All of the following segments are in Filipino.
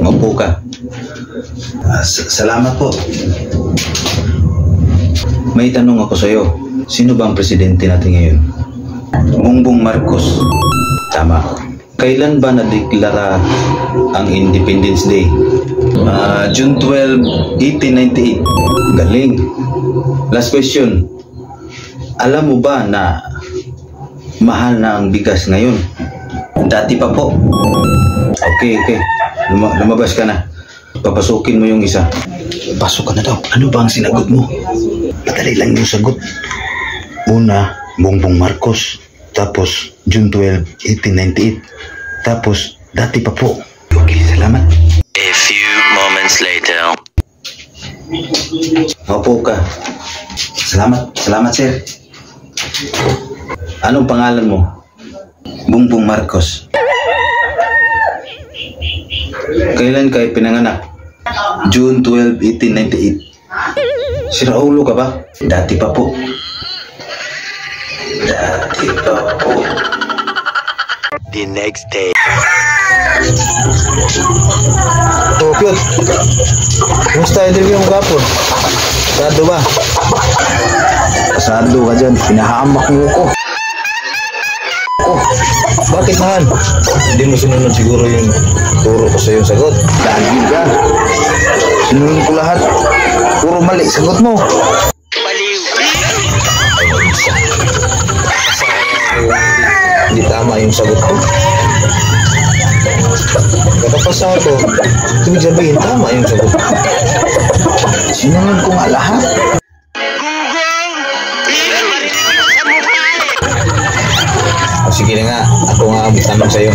Maupo ka. Salamat po. May tanong ako sa'yo. Sino ba ang presidente natin ngayon? Bongbong Marcos. Tama. Kailan ba nadeklara ang Independence Day? June 12, 1898. Galing. Last question. Alam mo ba na mahal na ang bigas ngayon? Dati pa po. Okay. Lumabas ka na. Papasukin mo yung isa. Pasok ka na daw. Ano ba ang sinagot mo? Madali lang yung sagot. Una, Bongbong Marcos. Tapos, June 12, 1898. Tapos, dati pa po. Okay, salamat. A few moments later. Maupo ka. Salamat sir. Anong pangalan mo? Bongbong Marcos. Kailan kayo pinanganak? June 12, 1898. Sira ulo ka ba? Dati pa po. The next day. Oh, cute. Kumusta interview mo kapon? Pasado ba? Pasado ka dyan. Pinahamak mo ko. Bakit mahal? Hindi mo sinunod siguro yung turo ko sa yung sagot. Lagi ka. Sinunod ko lahat. Puro mali sagot mo. Hindi tama yung sagot ko. Kapag ko, ibig sabihin tama yung sagot ko. Sinunod ko nga lahat. Sige na nga, ako nga ang tanong sa'yo.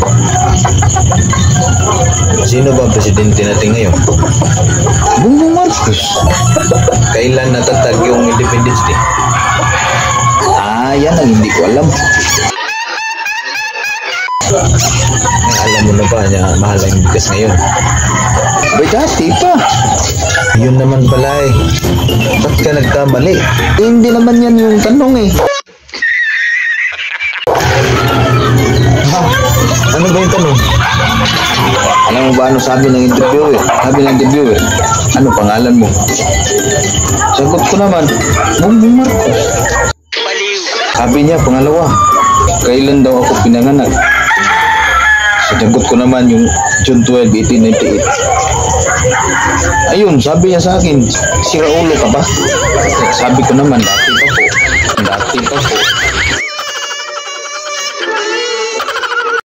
Sino ba ang presidente natin ngayon? Bongbong Marcos. Kailan natatag yung Independence Day? Yan ang hindi ko alam. Alam mo na ba niya mahal ang bigas ngayon? Ba dati pa. Yun naman pala eh. Ba't ka nagkamali? Hindi naman yan yung tanong eh. Ano ba yung tanong? Alam mo ba ano sabi ng interviewer? Ano pangalan mo? Sagot ko naman, Bongbong Marcos. Sabi niya, pangalawa, kailan daw ako pinanganak? Sagot ko naman yung June 12, 1898. Ayun, sabi niya sa akin, sira ulo ka ba? Sabi ko naman, dati pa po.